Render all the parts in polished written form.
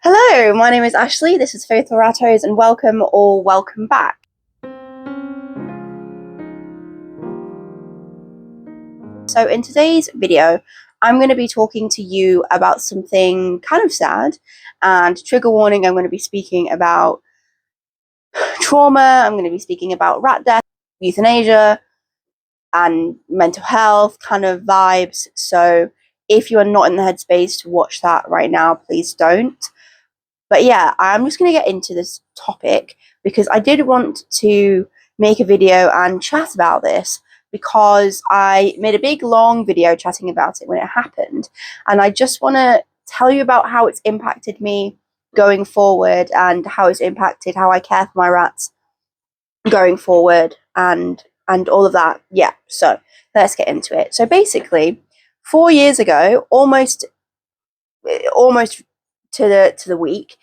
Hello, my name is Ashley, this is Faithful Rattos, and welcome or welcome back. So in today's video, I'm going to be talking to you about something kind of sad, and trigger warning, I'm going to be speaking about trauma, I'm going to be speaking about rat death, euthanasia, and mental health kind of vibes. So if you are not in the headspace to watch that right now, please don't. But yeah, I'm just going to get into this topic because I did want to make a video and chat about this because I made a big long video chatting about it when it happened, and I just want to tell you about how it's impacted me going forward and how it's impacted how I care for my rats going forward and all of that. Yeah, so let's get into it. So basically, 4 years ago, almost to the week,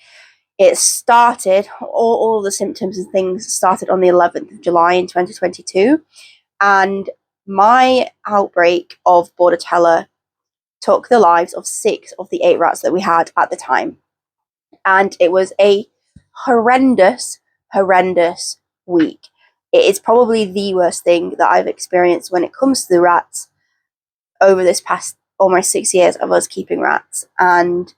it started, all the symptoms and things started on the 11th of July in 2022, and my outbreak of bordetella took the lives of 6 of the 8 rats that we had at the time, and it was a horrendous week. It is probably the worst thing that I've experienced when it comes to the rats over this past almost 6 years of us keeping rats, and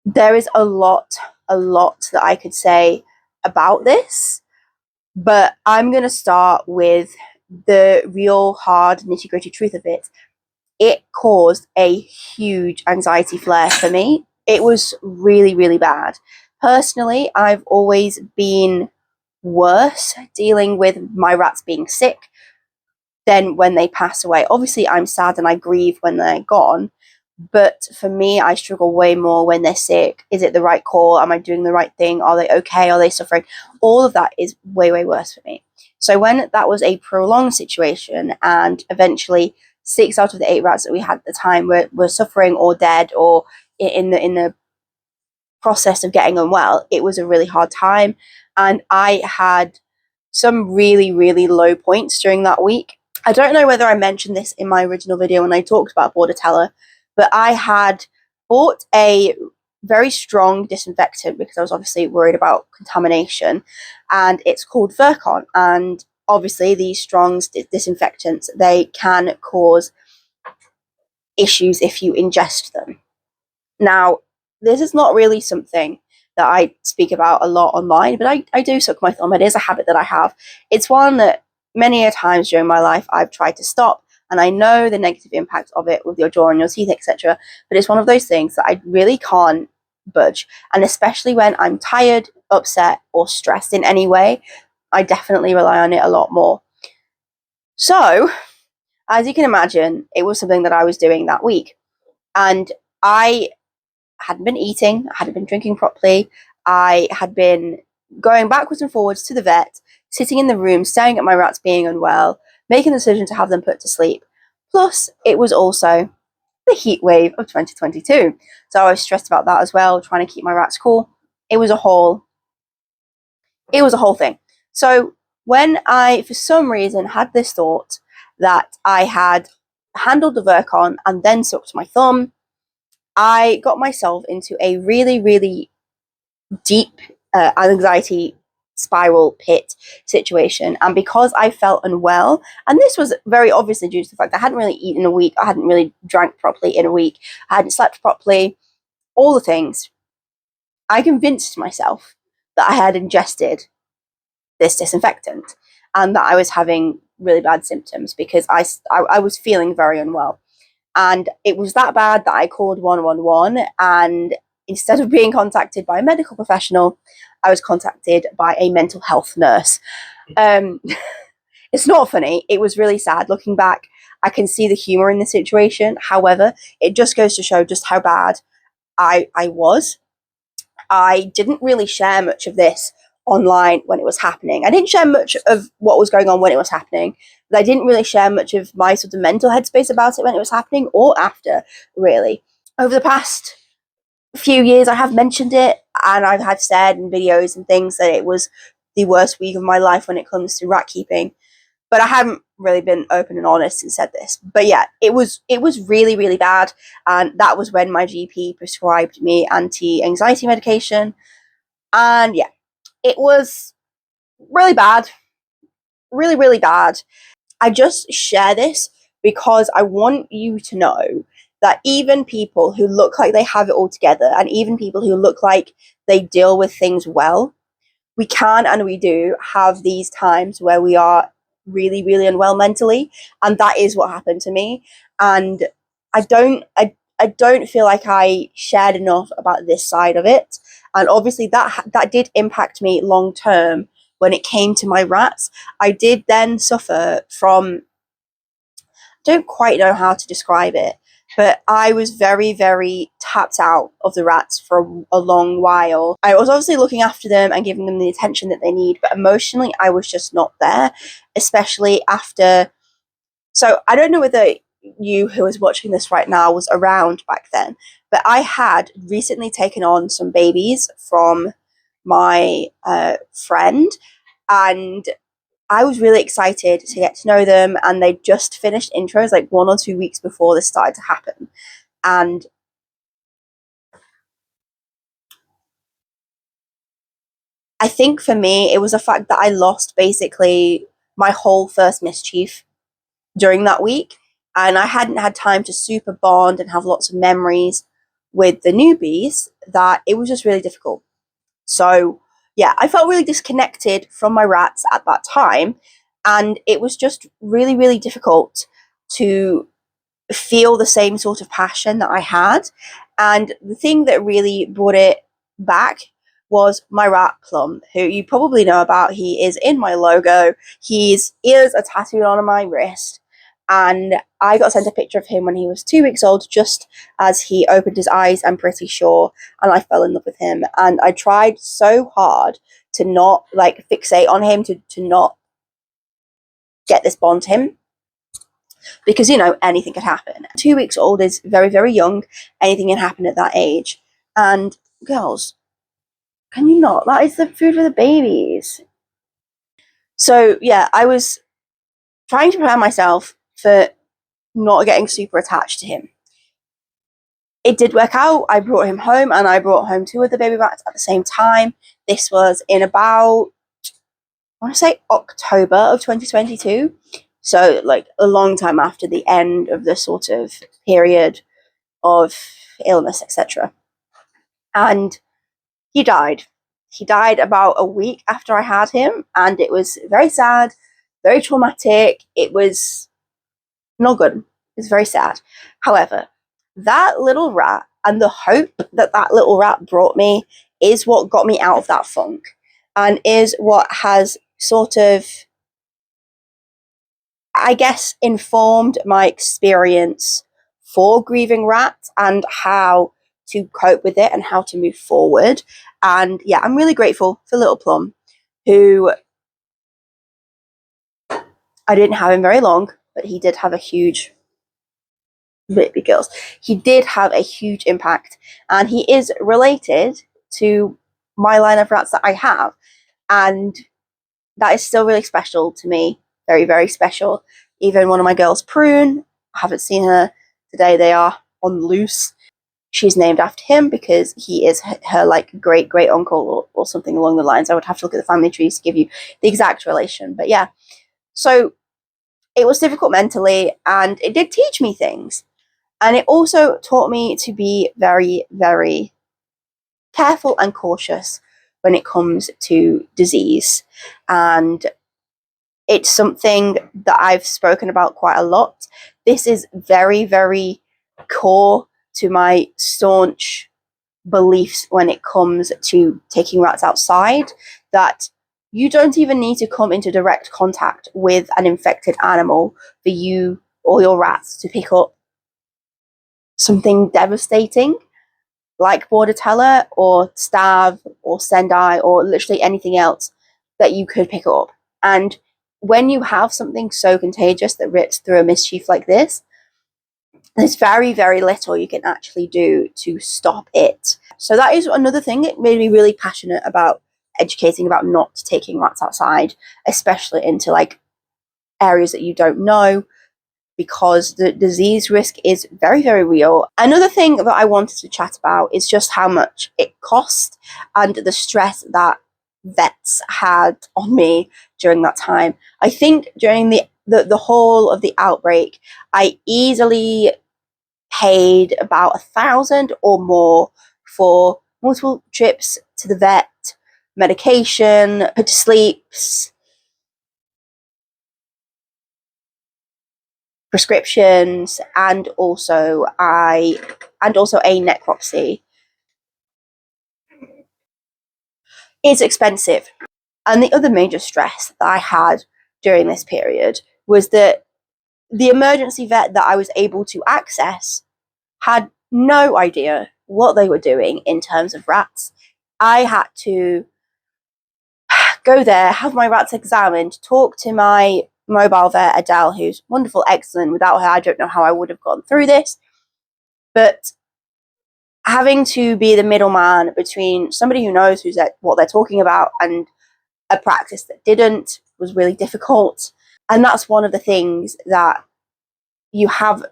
there is a lot that I could say about this, but I'm going to start with the real hard nitty gritty truth of it. It caused a huge anxiety flare for me. It was really bad. Personally, I've always been worse dealing with my rats being sick than when they pass away. Obviously, I'm sad and I grieve when they're gone, but for me, I struggle way more when they're sick. Is it the right call? Am I doing the right thing? Are they okay? Are they suffering? All of that is way worse for me. So when that was a prolonged situation, and eventually 6 out of the 8 rats that we had at the time were suffering or dead or in the process of getting unwell, it was a really hard time. And I had some really low points during that week. I don't know whether I mentioned this in my original video when I talked about bordetella, but I had bought a very strong disinfectant because I was obviously worried about contamination, and it's called Virkon. And obviously these strong disinfectants, they can cause issues if you ingest them. Now, this is not really something that I speak about a lot online, but I do suck my thumb. It is a habit that I have. It's one that many a times during my life I've tried to stop, and I know the negative impact of it with your jaw and your teeth, etc. But it's one of those things that I really can't budge. And especially when I'm tired, upset, or stressed in any way, I definitely rely on it a lot more. So, as you can imagine, it was something that I was doing that week. And I hadn't been eating, I hadn't been drinking properly, I had been going backwards and forwards to the vet, sitting in the room, staring at my rats being unwell, making the decision to have them put to sleep. Plus, it was also the heat wave of 2022. So I was stressed about that as well, trying to keep my rats cool. It was a whole thing. So when I, for some reason, had this thought that I had handled the Virkon and then sucked my thumb, I got myself into a really deep anxiety spiral pit situation. And because I felt unwell, and this was very obviously due to the fact I hadn't really eaten a week, I hadn't really drank properly in a week, I hadn't slept properly, all the things, I convinced myself that I had ingested this disinfectant and that I was having really bad symptoms because I was feeling very unwell. And it was that bad that I called 111, and instead of being contacted by a medical professional, I was contacted by a mental health nurse. It's not funny. It was really sad. Looking back, I can see the humor in the situation. However, it just goes to show just how bad I was. I didn't really share much of this online when it was happening. I didn't share much of what was going on when it was happening, but I didn't really share much of my sort of mental headspace about it when it was happening or after, really. Over the past few years, I have mentioned it, and I've said in videos and things that it was the worst week of my life when it comes to rat keeping. but I haven't really been open and honest and said this. But yeah, it was really, really bad, and that was when my GP prescribed me anti-anxiety medication. And yeah, it was really bad, really, really bad. I just share this because I want you to know that even people who look like they have it all together, and even people who look like they deal with things well, we can and we do have these times where we are really, really unwell mentally, and that is what happened to me. And I don't feel like I shared enough about this side of it, and obviously that did impact me long term when it came to my rats. I did then suffer from, don't quite know how to describe it, but I was very, very tapped out of the rats for a long while. I was obviously looking after them and giving them the attention that they need, but emotionally, I was just not there, especially after. So I don't know whether you who is watching this right now was around back then, but I had recently taken on some babies from my friend, and I was really excited to get to know them, and they just finished intros like 1 or 2 weeks before this started to happen. And I think for me, it was the fact that I lost basically my whole first mischief during that week, and I hadn't had time to super bond and have lots of memories with the newbies, that it was just really difficult. So, yeah, I felt really disconnected from my rats at that time, and it was just really, really difficult to feel the same sort of passion that I had. And the thing that really brought it back was my rat Plum, who you probably know about. He is in my logo. His ears are tattooed on my wrist. And I got sent a picture of him when he was 2 weeks old, just as he opened his eyes, I'm pretty sure. And I fell in love with him. And I tried so hard to not like fixate on him, to not get this bond to him, because anything could happen. 2 weeks old is very, very young. Anything can happen at that age. And girls, can you not? That is the food for the babies. So yeah, I was trying to prepare myself for not getting super attached to him. It did work out. I brought him home, and I brought home two of the baby rats at the same time. This was in about, I want to say, October of 2022. So like a long time after the end of the sort of period of illness, etc. And he died. He died about a week after I had him, and it was very sad, very traumatic. It was not good. It was very sad. However, that little rat and the hope that that little rat brought me is what got me out of that funk, and is what has sort of, I guess, informed my experience for grieving rats and how to cope with it and how to move forward. And yeah, I'm really grateful for Little Plum, who, I didn't have him very long, but he did have a huge, big girls, he did have a huge impact. And he is related to my line of rats that I have. And that is still really special to me. Very, very special. Even one of my girls, Prune, I haven't seen her today. They are on the loose. She's named after him because he is her like great great uncle, or something along the lines. I would have to look at the family trees to give you the exact relation. But yeah, so it was difficult mentally, and it did teach me things. And it also taught me to be very, very careful and cautious when it comes to disease. And it's something that I've spoken about quite a lot. This is very, very core to my staunch beliefs when it comes to taking rats outside, that you don't even need to come into direct contact with an infected animal for you or your rats to pick up something devastating like bordetella or staph or sendai or literally anything else that you could pick up. And when you have something so contagious that rips through a mischief like this, there's very, very little you can actually do to stop it. So that is another thing that made me really passionate about educating about not taking rats outside, especially into like areas that you don't know, because the disease risk is very, very real. Another thing that I wanted to chat about is just how much it cost and the stress that vets had on me during that time. I think during the whole of the outbreak, I easily paid about 1,000 or more for multiple trips to the vet, medication, put to sleeps, prescriptions, and also a necropsy. It's expensive. And the other major stress that I had during this period was that the emergency vet that I was able to access had no idea what they were doing in terms of rats. I had to go there, have my rats examined, talk to my mobile vet, Adele, who's wonderful, excellent. Without her, I don't know how I would have gone through this. But having to be the middleman between somebody who knows what they're talking about and a practice that didn't was really difficult. And that's one of the things that you have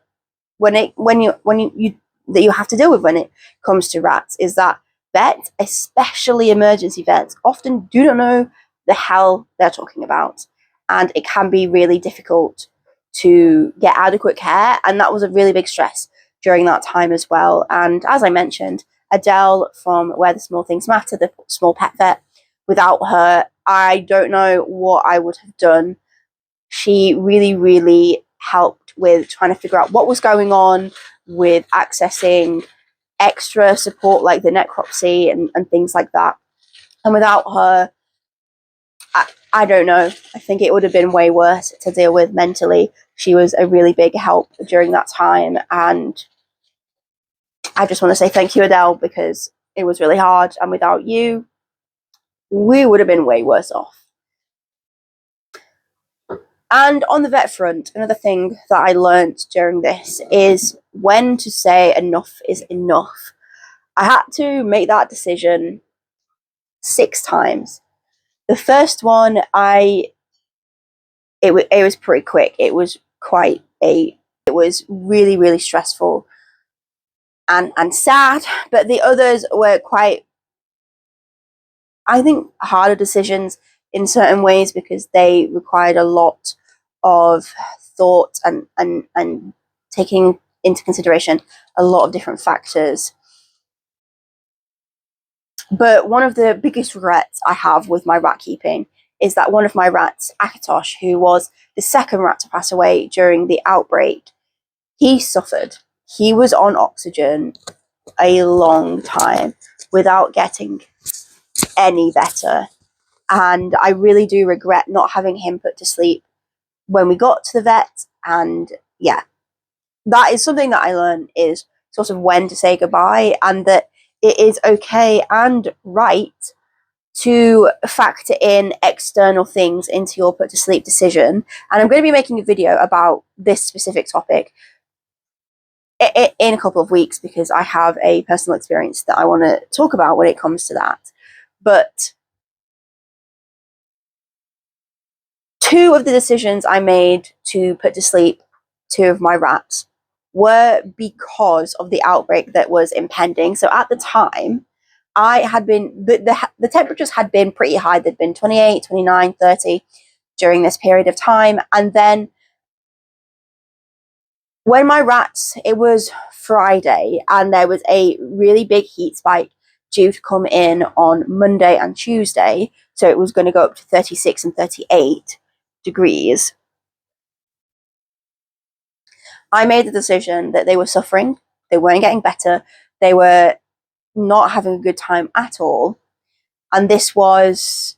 that you have to deal with when it comes to rats, is that vets, especially emergency vets, often do not know the hell they're talking about, and it can be really difficult to get adequate care. And that was a really big stress during that time as well. And as I mentioned, Adele from Where the Small Things Matter, the small pet vet, without her, I don't know what I would have done. She really, really helped with trying to figure out what was going on, with accessing extra support like the necropsy and things like that. And without her, I don't know. I think it would have been way worse to deal with mentally. She was a really big help during that time. And I just want to say thank you, Adele, because it was really hard. And without you, we would have been way worse off. And on the vet front, another thing that I learned during this is when to say enough is enough. I had to make that decision 6 times. The first one, it was pretty quick. It was it was really, really stressful and sad. But the others were quite, I think, harder decisions in certain ways, because they required a lot of thought and taking into consideration a lot of different factors. But one of the biggest regrets I have with my rat keeping is that one of my rats, Akatosh, who was the second rat to pass away during the outbreak, he suffered. He was on oxygen a long time without getting any better. And I really do regret not having him put to sleep when we got to the vet. And yeah, that is something that I learned, is sort of when to say goodbye, and that it is okay and right to factor in external things into your put to sleep decision. And I'm going to be making a video about this specific topic in a couple of weeks, because I have a personal experience that I want to talk about when it comes to that. But 2 of the decisions I made to put to sleep 2 of my rats were because of the outbreak that was impending. So at the time, I had been, the temperatures had been pretty high. They'd been 28, 29, 30 during this period of time. And then when my rats, it was Friday, and there was a really big heat spike due to come in on Monday and Tuesday. So it was going to go up to 36 and 38 degrees. I made the decision that they were suffering, they weren't getting better, they were not having a good time at all. And this was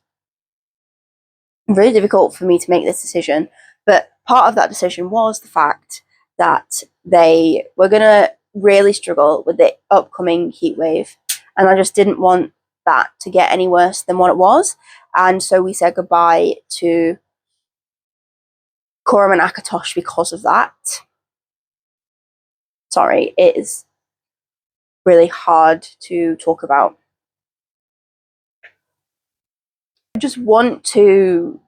really difficult for me to make this decision. But part of that decision was the fact that they were going to really struggle with the upcoming heat wave. And I just didn't want that to get any worse than what it was. And so we said goodbye to Coram and Akatosh because of that. Sorry, it is really hard to talk about. I just want to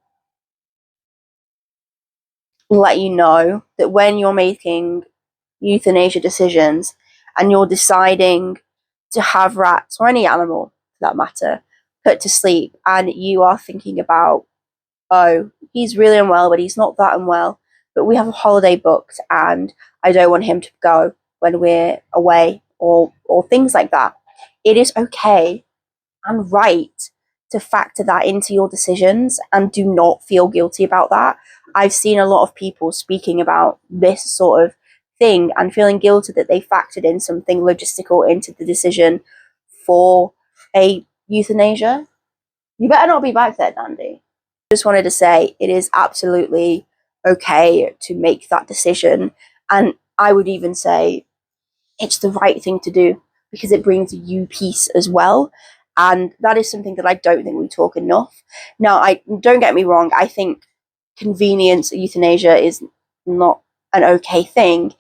let you know that when you're making euthanasia decisions and you're deciding to have rats or any animal for that matter put to sleep, and you are thinking about, oh, he's really unwell, but he's not that unwell, but we have a holiday booked and I don't want him to go when we're away, or things like that. It is okay and right to factor that into your decisions, and do not feel guilty about that. I've seen a lot of people speaking about this sort of thing and feeling guilty that they factored in something logistical into the decision for a euthanasia. You better not be back there, Dandy. Just wanted to say it is absolutely okay to make that decision, and I would even say it's the right thing to do because it brings you peace as well. And that is something that I don't think we talk enough. Now, I don't get me wrong, I think convenience euthanasia is not an okay thing,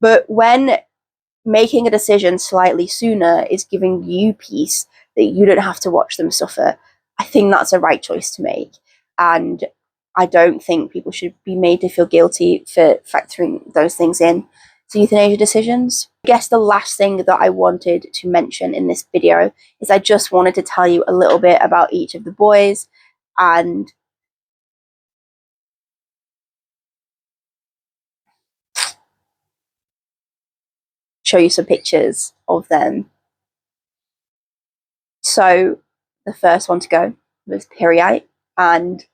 but when making a decision slightly sooner is giving you peace that you don't have to watch them suffer, I think that's a right choice to make. And I don't think people should be made to feel guilty for factoring those things in to euthanasia decisions. I guess the last thing that I wanted to mention in this video is I just wanted to tell you a little bit about each of the boys and show you some pictures of them. So the first one to go was Periite, and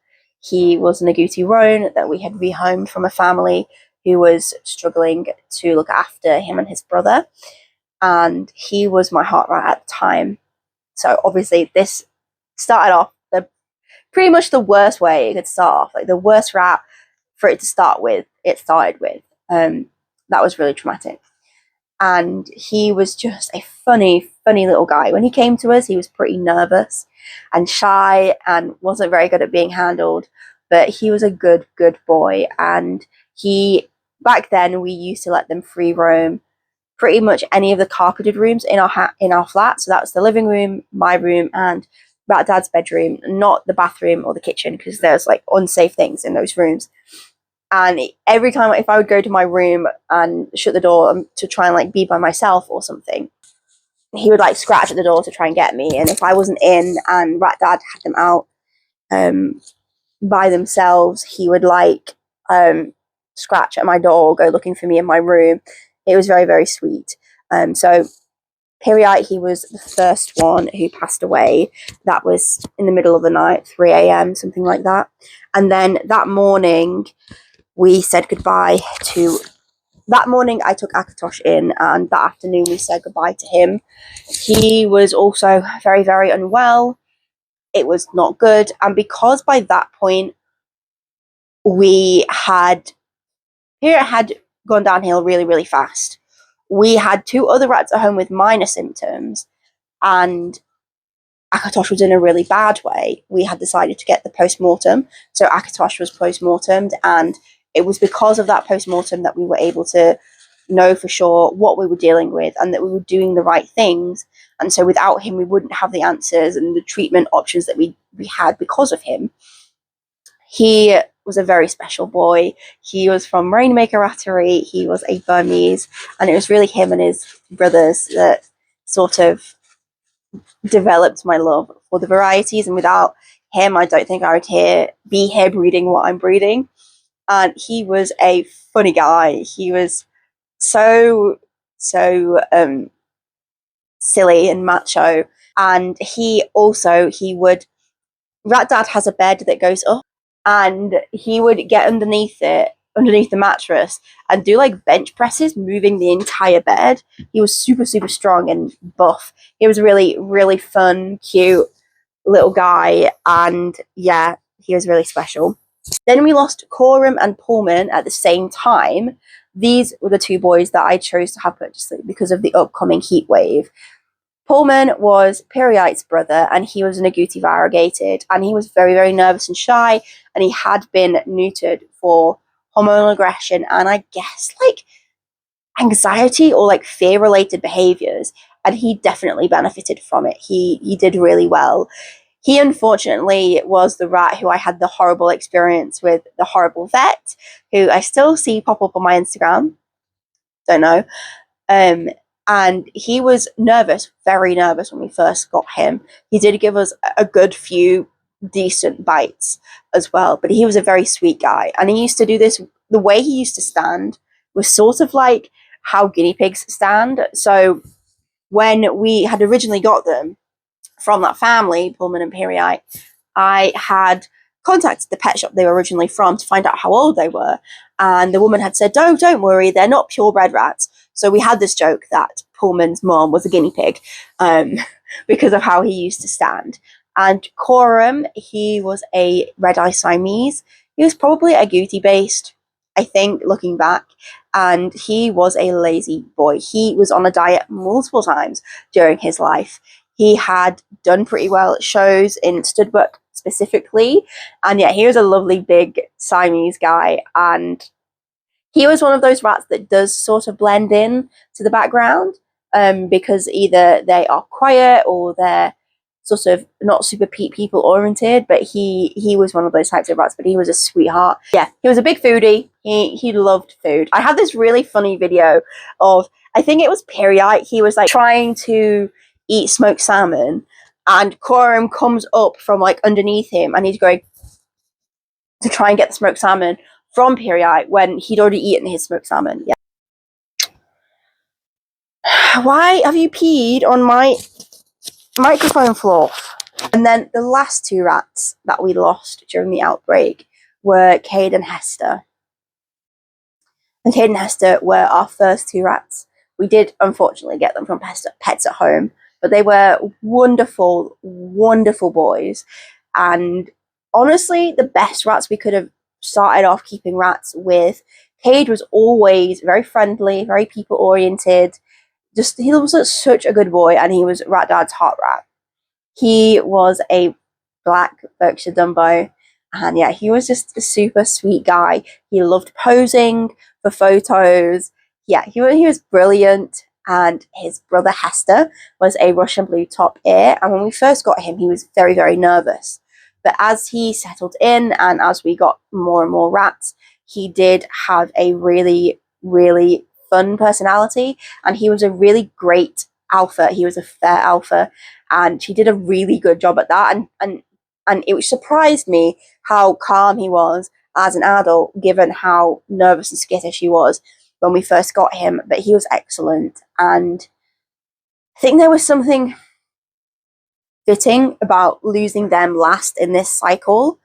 he was an agouti roan that we had rehomed from a family who was struggling to look after him and his brother, and he was my heart rat at the time. So obviously this started off pretty much the worst way it could start off, like the worst rat for it to start with, it started with. That was really traumatic. And he was just a funny, funny little guy. When he came to us, he was pretty nervous and shy and wasn't very good at being handled, but he was a good, good boy. And back then, we used to let them free roam pretty much any of the carpeted rooms in our flat. So that was the living room, my room, and Rat Dad's bedroom, not the bathroom or the kitchen, because there's like unsafe things in those rooms. And every time, if I would go to my room and shut the door to try and like be by myself or something, he would like scratch at the door to try and get me. And if I wasn't in and Rat Dad had them out by themselves, he would like scratch at my door or go looking for me in my room. It was very, very sweet. So Periite, he was the first one who passed away. That was in the middle of the night, 3 a.m., something like that. And then that morning, we said goodbye to. That morning, I took Akatosh in, and that afternoon, we said goodbye to him. He was also very, very unwell. It was not good. And because by that point, it had gone downhill really, really fast. We had 2 other rats at home with minor symptoms, and Akatosh was in a really bad way. We had decided to get the post-mortem, so Akatosh was post-mortemed, and it was because of that post-mortem that we were able to know for sure what we were dealing with and that we were doing the right things. And so without him, we wouldn't have the answers and the treatment options that we had because of him. He was a very special boy. He was from Rainmaker Rattery. He was a Burmese, and it was really him and his brothers that sort of developed my love for the varieties, and without him, I don't think I would be here breeding what I'm breeding. And he was a funny guy. He was so silly and macho, and he would. Rat Dad has a bed that goes up, and he would get underneath the mattress, and do like bench presses, moving the entire bed. He was super, super strong and buff. He was really, really fun, cute little guy, and yeah, he was really special. Then we lost Coram and Pullman at the same time. These were the 2 boys that I chose to have put to sleep because of the upcoming heat wave. Pullman was Periite's brother, and he was an agouti variegated, and he was very, very nervous and shy, and he had been neutered for hormonal aggression and I guess like anxiety or like fear-related behaviors, and he definitely benefited from it. He did really well. He unfortunately was the rat who I had the horrible experience with, the horrible vet, who I still see pop up on my Instagram. Don't know. And he was nervous, very nervous when we first got him. He did give us a good few decent bites as well, but he was a very sweet guy. And he used to do this, the way he used to stand was sort of like how guinea pigs stand. So when we had originally got them from that family, Pullman and Periite, I had contacted the pet shop they were originally from to find out how old they were. And the woman had said, don't worry, they're not purebred rats. So we had this joke that Pullman's mom was a guinea pig because of how he used to stand. And Coram, he was a red-eye Siamese. He was probably agouti based, I think, looking back. And he was a lazy boy. He was on a diet multiple times during his life. He had done pretty well at shows in Studbuck specifically. And yeah, he was a lovely big Siamese guy. And he was one of those rats that does sort of blend in to the background because either they are quiet or they're sort of not super people oriented, but he was one of those types of rats, but he was a sweetheart. Yeah, he was a big foodie. He loved food. I had this really funny video of, I think it was Periite, he was like trying to eat smoked salmon and Coram comes up from like underneath him and he's going to try and get the smoked salmon from Periite when he'd already eaten his smoked salmon. Yeah. Why have you peed on my microphone floor? And then the last two rats that we lost during the outbreak were Cade and Hester. And Cade and Hester were our first two rats. We did unfortunately get them from Pets at Home, but they were wonderful, wonderful boys. And honestly, the best rats we could have started off keeping rats with. Cade was always very friendly, very people oriented. Just he was such a good boy, and he was Rat Dad's heart rat. He was a black Berkshire Dumbo, and yeah, he was just a super sweet guy. He loved posing for photos. Yeah, he was brilliant. And his brother Hester was a Russian blue top ear. And when we first got him, he was very, very nervous. But as he settled in and as we got more and more rats, he did have a really, really fun personality. And he was a really great alpha. He was a fair alpha. And he did a really good job at that. And it surprised me how calm he was as an adult, given how nervous and skittish he was when we first got him. But he was excellent. And I think there was something fitting about losing them last in this cycle.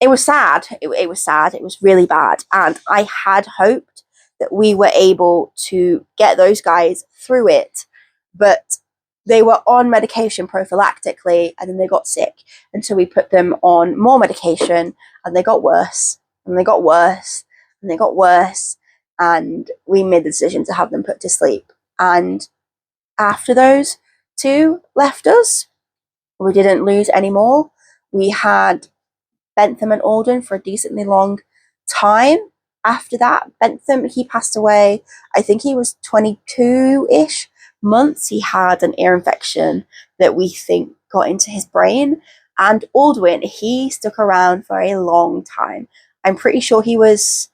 It was sad. It was sad. It was really bad. And I had hoped that we were able to get those guys through it. But they were on medication prophylactically and then they got sick. And so we put them on more medication and they got worse and they got worse and they got worse. And we made the decision to have them put to sleep. And after those two left us, we didn't lose any more. We had Bentham and Alden for a decently long time. After that, Bentham, he passed away, I think he was 22-ish months. He had an ear infection that we think got into his brain. And Aldwin, he stuck around for a long time. I'm pretty sure he was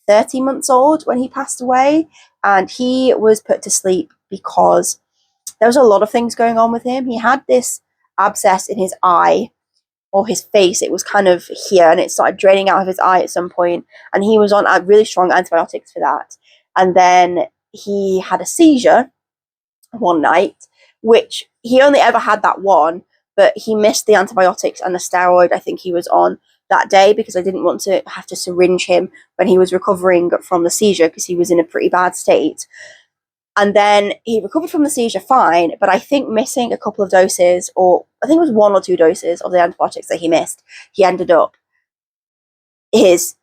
30 months old when he passed away. And he was put to sleep because there was a lot of things going on with him. He had this abscess in his eye or his face. It was kind of here and it started draining out of his eye at some point, and he was on really strong antibiotics for that. And then he had a seizure one night, which he only ever had that one, but he missed the antibiotics and the steroid I think he was on that day because I didn't want to have to syringe him when he was recovering from the seizure because he was in a pretty bad state. And then he recovered from the seizure fine, but I think missing a couple of doses, or I think it was 1 or 2 doses of the antibiotics that he missed, he ended up, his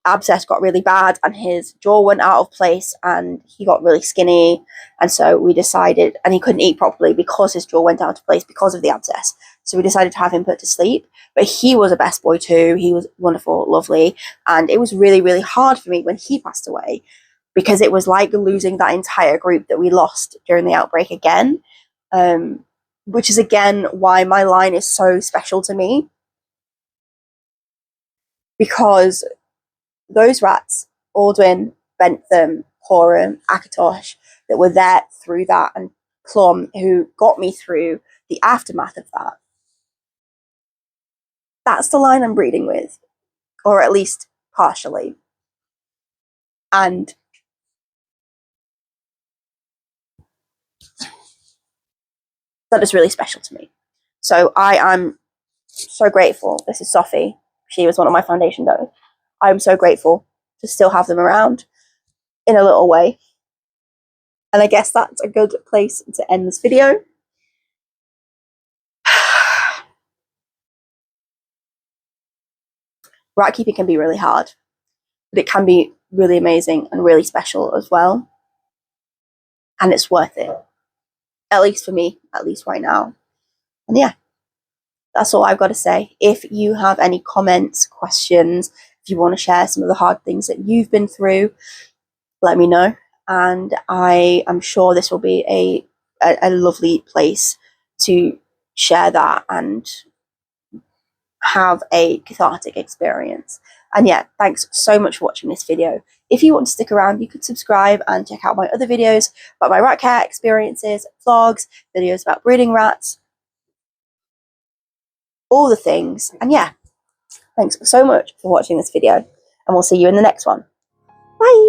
abscess got really bad and his jaw went out of place and he got really skinny. And so we decided, and he couldn't eat properly because his jaw went out of place because of the abscess. So we decided to have him put to sleep. But he was a best boy too. He was wonderful, lovely. And it was really, really hard for me when he passed away, because it was like losing that entire group that we lost during the outbreak again. which is again why my line is so special to me, because those rats, Aldwin, Bentham, Coram, Akatosh, that were there through that, and Plum, who got me through the aftermath of that, that's the line I'm breeding with, or at least partially. And that is really special to me. So I am so grateful. This is Sophie. She was one of my foundation donors. I'm so grateful to still have them around in a little way. And I guess that's a good place to end this video. Rat keeping can be really hard, but it can be really amazing and really special as well. And it's worth it. At least for me, at least right now. And yeah, that's all I've got to say. If you have any comments, questions, if you want to share some of the hard things that you've been through, let me know. And I am sure this will be a lovely place to share that and have a cathartic experience. And yeah, thanks so much for watching this video. If you want to stick around, you could subscribe and check out my other videos about my rat care experiences, vlogs, videos about breeding rats, all the things. And yeah, thanks so much for watching this video, and we'll see you in the next one. Bye!